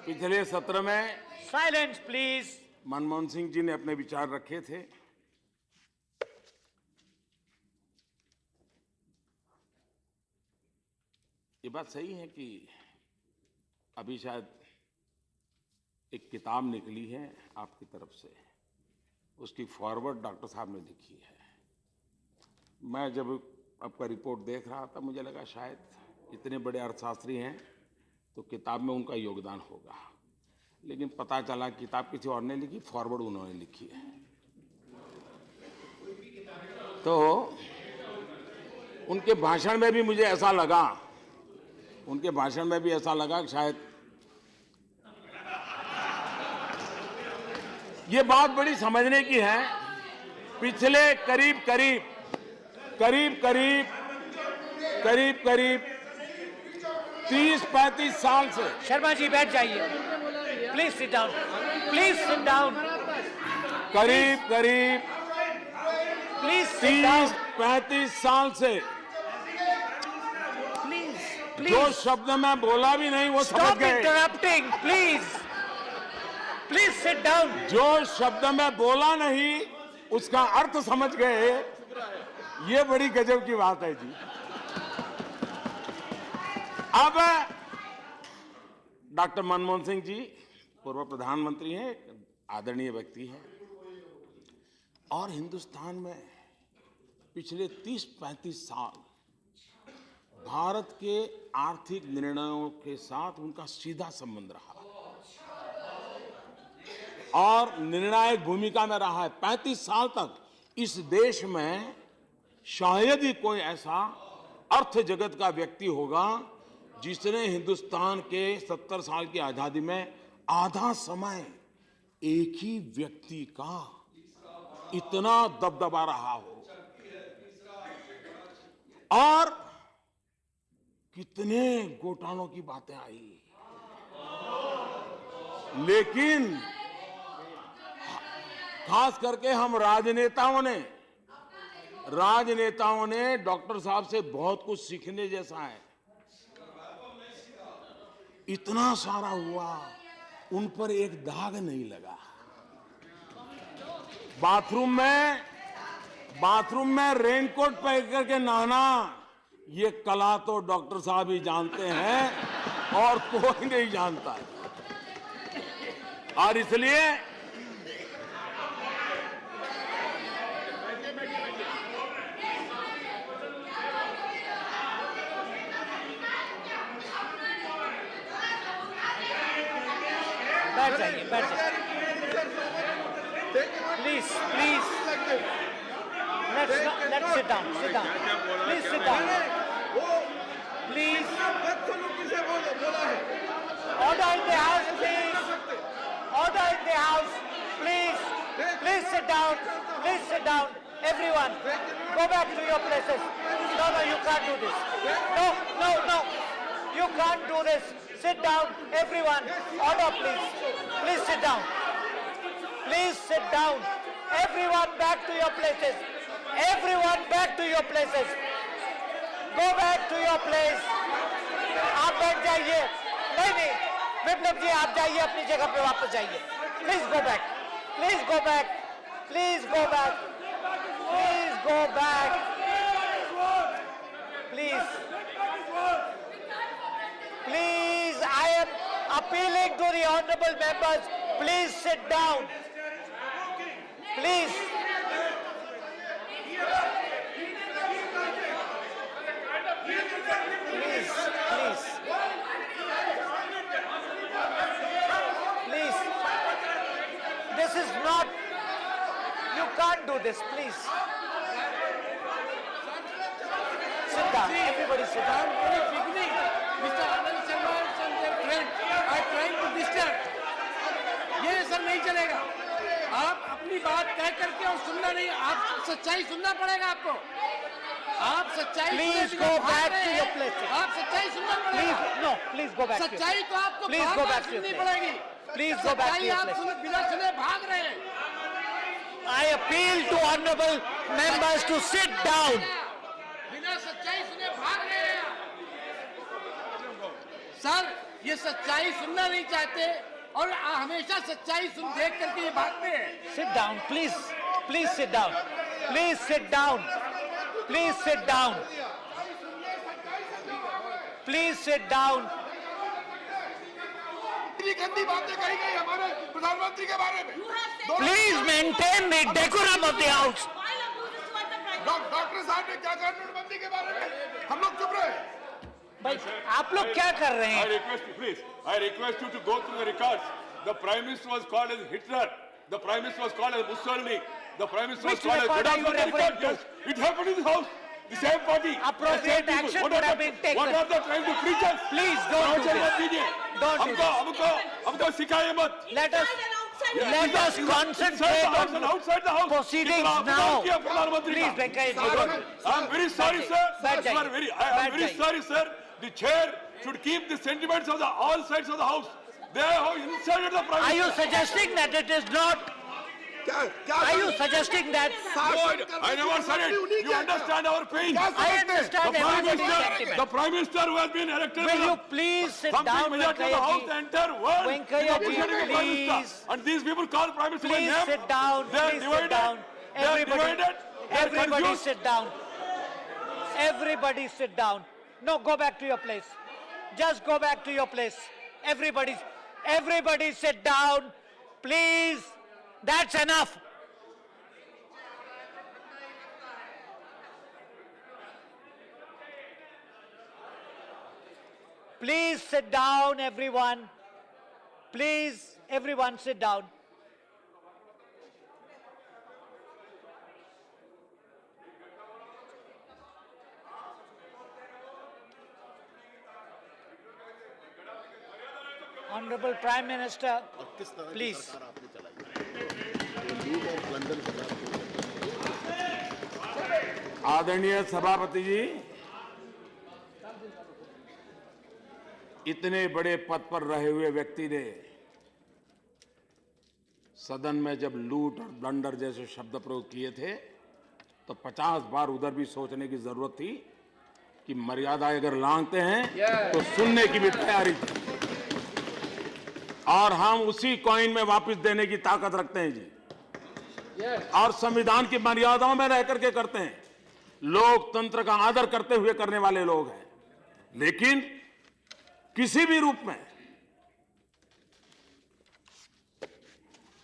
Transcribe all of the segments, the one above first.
पिछले सत्र में साइलेंस प्लीज। मनमोहन सिंह जी ने अपने विचार रखे थे। ये बात सही है कि अभी शायद एक किताब निकली है आपकी तरफ से, उसकी फॉरवर्ड डॉक्टर साहब ने लिखी है। मैं जब आपका रिपोर्ट देख रहा था मुझे लगा शायद इतने बड़े अर्थशास्त्री हैं तो किताब में उनका योगदान होगा, लेकिन पता चला किताब किसी और ने लिखी, फॉरवर्ड उन्होंने लिखी है। तो उनके भाषण में भी मुझे ऐसा लगा, कि शायद ये बात बड़ी समझने की है। पिछले करीब 30-35 साल से। शर्मा जी बैठ जाइए, please sit down, please sit down. करीब प्लीज सिट डाउन, 30-35 साल से प्लीज जो शब्द मैं बोला भी नहीं वो समझ स्टॉप गए। Interrupting, please sit down. जो शब्द मैं बोला नहीं उसका अर्थ समझ गए, ये बड़ी गजब की बात है जी। अब डॉक्टर मनमोहन सिंह जी पूर्व प्रधानमंत्री हैं, आदरणीय व्यक्ति हैं, और हिंदुस्तान में पिछले 30-35 साल भारत के आर्थिक निर्णयों के साथ उनका सीधा संबंध रहा और निर्णायक भूमिका में रहा है। 35 साल तक इस देश में शायद ही कोई ऐसा अर्थ जगत का व्यक्ति होगा जिसने हिंदुस्तान के 70 साल की आजादी में आधा समय एक ही व्यक्ति का इतना दबदबा रहा हो। और कितने घोटालों की बातें आई, लेकिन खास करके हम राजनेताओं ने डॉक्टर साहब से बहुत कुछ सीखने जैसा है। इतना सारा हुआ, उन पर एक दाग नहीं लगा। बाथरूम में रेनकोट पहन करके नहाना, ये कला तो डॉक्टर साहब ही जानते हैं और कोई नहीं जानता है। और इसलिए बैठ जाइए, please let's sit down, please sit down, please order in the house, please sit down, everyone go back to your places. No, you can't do this. No, you can't do this. Sit down, everyone. Order, please sit down. Please sit down. Everyone back to your places. Go back to your place. आप बैठ जाइए। नहीं, विप्लव जी आप जाइए, अपनी जगह पे वापस जाइए। Please go back. Please, I am appealing to the honorable members. Please sit down. Please. This is not, you can't do this, please. Sit down, everybody sit down. Mr. Anand Sharma and their friend are trying to disturb. ये sir नहीं चलेगा। आप अपनी बात तय करके और सुनना नहीं, आप सच्चाई सुनना पड़ेगा आपको। आप सच्चाई Please go back to your place. आप सच्चाई सुनना पड़ेगा। Please go back. सच्चाई तो आपको Please go back to your सुननी place. पड़ेगी। Please go back to your आप place. बिना सुने भाग रहे हैं। I appeal to honorable members to sit down. बिना सच्चाई सुने भाग रहे हैं। सर ये सच्चाई सुनना नहीं चाहते और हमेशा सच्चाई सुन देख करके ये भागते हैं। Sit down, please. Please sit down. Please sit down. Please sit down. Please sit down. इतनी गंदी बातें कही गई हमारे प्रधानमंत्री के बारे में। Please maintain the decorum of the house. Doctor साहब ने क्या कहा नोटबंदी के बारे में, हम लोग चुप रहे। भाई आप लोग क्या कर रहे हैं? I request you to go through the records. The Prime Minister was called as Hitler. The Prime Minister was called as Mussolini. The Prime Minister was Which called as... record are you referring to? Yes, it happened in the House. The same party. Appropriate the same action people. would have been taken. What are they trying to preach us? Please don't do this. Don't do this. हमको सिखाइए मत। Let us concentrate on outside the house. proceedings now. Please, Venkaya ji, don't. I'm very sorry, sir. Bad I'm time. very sorry, sir. The chair should keep the sentiments of all sides of the house. They have insulted the Prime Are you Minister. suggesting that it is not? Are you suggesting that? No, I never said it. You understand our pain. I understand everybody's The sentiment. Prime Minister who has been elected. Will you please sit something down, majority of the house, the Venkaya ji? entire world. Venkaya ji, is appreciating the Prime Minister. please. And these people call Prime Minister by Please name. sit down. They are Please sit divided. down. They are divided. They are Everybody confused. sit down. Everybody sit down. No, go back to your place. Just go back to your place. Everybody sit down. Please. That's enough. Please sit down, everyone. Please, everyone sit down. Honorable Prime Minister, please. आदरणीय सभापति जी, इतने बड़े पद पर रहे हुए व्यक्ति ने सदन में जब लूट और ब्लंडर जैसे शब्द प्रयोग किए थे तो 50 बार उधर भी सोचने की जरूरत थी कि मर्यादा अगर लांघते हैं तो सुनने की भी तैयारी थी। और हम उसी कॉइन में वापस देने की ताकत रखते हैं जी। और संविधान की मर्यादाओं में रह करके करते हैं। लोकतंत्र का आदर करते हुए करने वाले लोग हैं। लेकिन किसी भी रूप में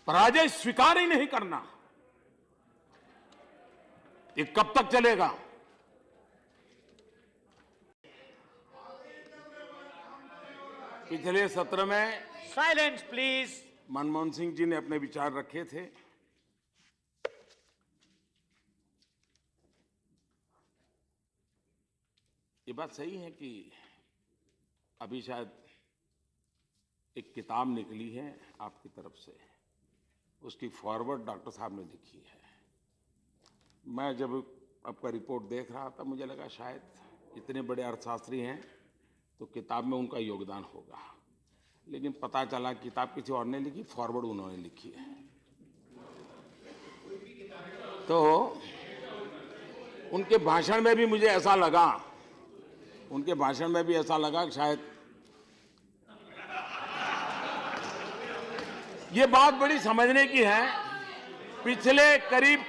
पराजय स्वीकार ही नहीं करना, ये कब तक चलेगा? पिछले सत्र में Silence, please. मनमोहन सिंह जी ने अपने विचार रखे थे। ये बात सही है कि अभी शायद एक किताब निकली है आपकी तरफ से, उसकी फॉरवर्ड डॉक्टर साहब ने लिखी है। मैं जब आपका रिपोर्ट देख रहा था मुझे लगा शायद इतने बड़े अर्थशास्त्री हैं तो किताब में उनका योगदान होगा, लेकिन पता चला किताब किसी और ने लिखी, फॉरवर्ड उन्होंने लिखी है। तो उनके भाषण में भी मुझे ऐसा लगा, उनके भाषण में भी ऐसा लगा कि शायद ये बात बड़ी समझने की है। पिछले करीब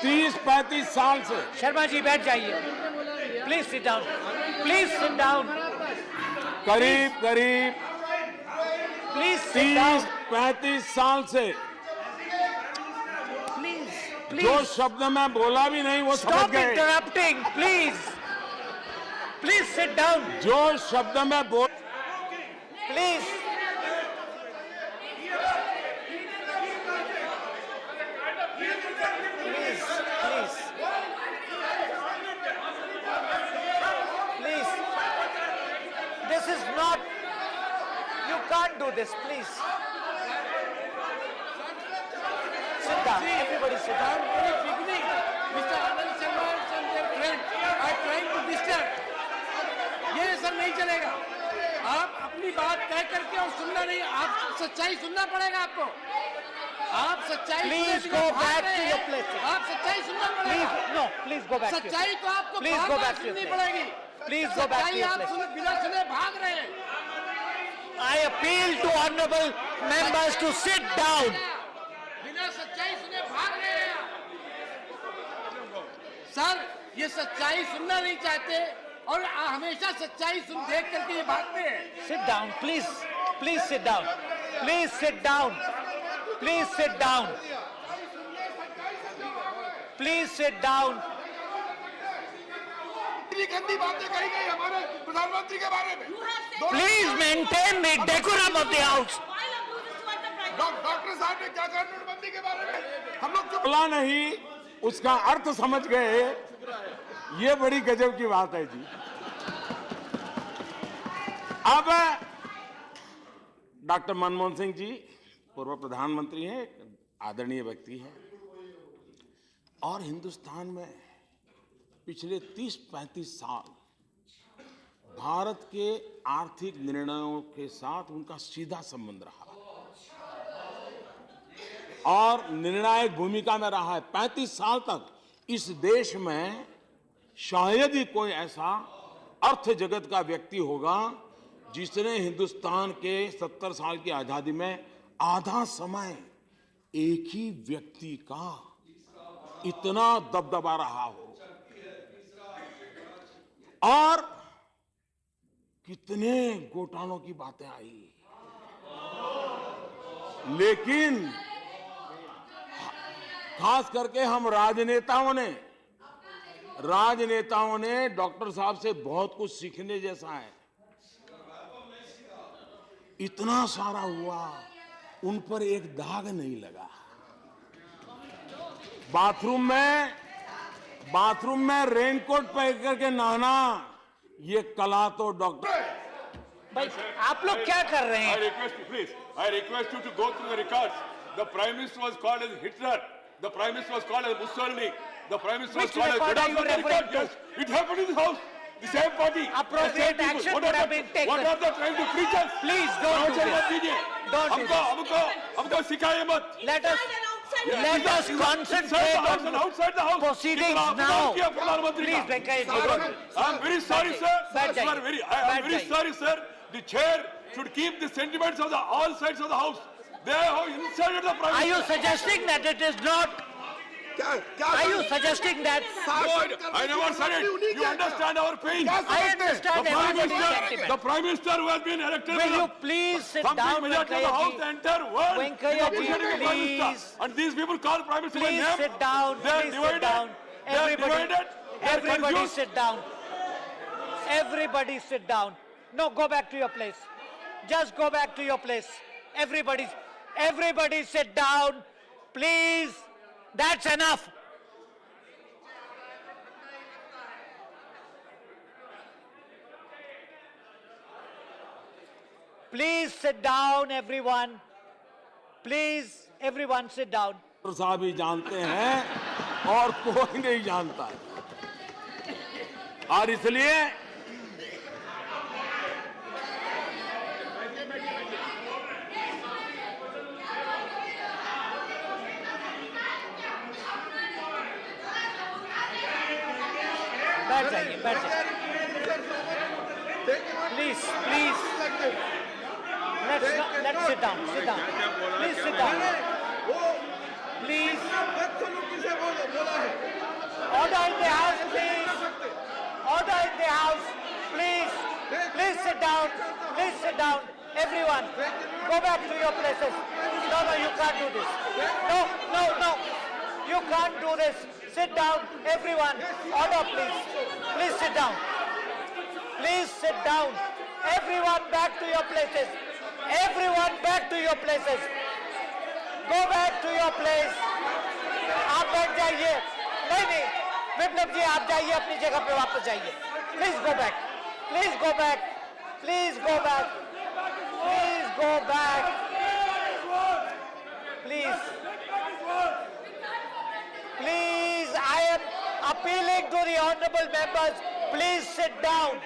30-35 साल से शर्मा जी बैठ जाइए। Please sit down. Please sit down. करीब प्लीज सिट डाउन। 30-35 साल से प्लीज जो शब्द मैं बोला भी नहीं वो समझ स्टॉप गए। इंटरप्टिंग। Please sit down. जो शब्द मैं बोल please This is not, you can't do this, please. Sit down, everybody sit down. From the beginning, Mr. Anand Sharma and their friend are trying to disturb. ये sir नहीं चलेगा। आप अपनी बात तय करके और सुनना नहीं, आप सच्चाई सुनना पड़ेगा आपको। आप सच्चाई Please सुनने go के लिए back भाग to रहे your हैं। places. आप सच्चाई सुनना Please, पड़ेगा। no, please go back to your सच्चाई place. तो आपको Please bar go bar back to your सुननी place. पड़ेगी। Please go back to सच्चाई your आप place. बिना सुने भाग रहे हैं। I appeal to honorable members to sit down. बिना सच्चाई सुने भाग रहे हैं। सर, ये सच्चाई सुनना नहीं चाहते और हमेशा सच्चाई सुन देख करके ये भागते हैं। Sit down, please. Please sit down. Please sit down. Please sit down. Please sit down. इतनी गंदी बातें कही गई हमारे प्रधानमंत्री के बारे में। Please maintain the decorum of the house. Doctor साहब ने क्या कहा नोटबंदी के बारे में? हम लोग चुप। बोला नहीं, उसका अर्थ समझ गए, ये बड़ी गजब की बात है जी। अब डॉक्टर मनमोहन सिंह जी पूर्व प्रधानमंत्री हैं, आदरणीय व्यक्ति हैं और हिंदुस्तान में पिछले 30-35 साल भारत के आर्थिक निर्णयों के साथ उनका सीधा संबंध रहा और निर्णायक भूमिका में रहा है। 35 साल तक इस देश में शायद ही कोई ऐसा अर्थ जगत का व्यक्ति होगा जिसने हिंदुस्तान के 70 साल की आजादी में आधा समय एक ही व्यक्ति का इतना दबदबा रहा हो। और कितने घोटालों की बातें आई, लेकिन खास करके हम राजनेताओं ने डॉक्टर साहब से बहुत कुछ सीखने जैसा है। इतना सारा हुआ, उन पर एक दाग नहीं लगा। बाथरूम में रेनकोट पहन करके नहाना, ये कला तो डॉक्टर। भाई आप लोग क्या कर रहे I हैं? request you, please. I request you to go through the records. The Prime Minister was called as Hitler. The Prime Minister was called as Mussolini. The Prime Minister Which was called as record are you referring to? Yes, it happened in this house. The same party. Appropriate the same action people. would have been taken. What are they trying to preach us? Please don't do Nonsense this. मत कीजिए। Don't do हमको सिखाइए मत। Let us concentrate on outside the house. proceedings कितना now. अपमान किया प्रधानमंत्री Please, का। Venkaiah ji. I am very sorry, sir. बैठ I am जाइए। very बैठ जाइए। sorry, sir. The chair should keep the sentiments of all sides of the house. They have insulted the Prime Are you Minister. suggesting that it is not? Are you suggesting that? No, I never said it. You understand our pain. I understand everybody's sentiment. The Prime Minister who has been elected Will by you the please sit complete down, majority of the house, the Venkaiah ji? entire world Venkaiah is appreciating ji, the Prime Minister. please. And these people call Prime Minister by Please name. sit down. They are Please sit divided. down. They are divided. They are Everybody confused. sit down. Everybody sit down. No, go back to your place. Just go back to your place. Everybody sit down. Please. That's enough. Please sit down, everyone. Please, everyone sit down. साहब ही जानते हैं और कोई नहीं जानता है। और इसलिए बैठ जाइए, बैठ जाइए। Please, please. Let's sit down, sit down. Please sit down. Please. Order in the house, please. Order in the house, please. Please sit down. Please sit down. Everyone, go back to your places. No, you can't do this. No. You can't do this. Sit down, everyone. Order, please. Please sit down. Please sit down. Everyone back to your places. Everyone back to your places. Go back to your place. आप बैठ जाइए। नहीं, विप्लव जी आप जाइए अपनी जगह पे वापस जाइए। Please go back. Please go back. Please go back. Please go back. Please. Please, I am appealing to the honorable members. Please sit down.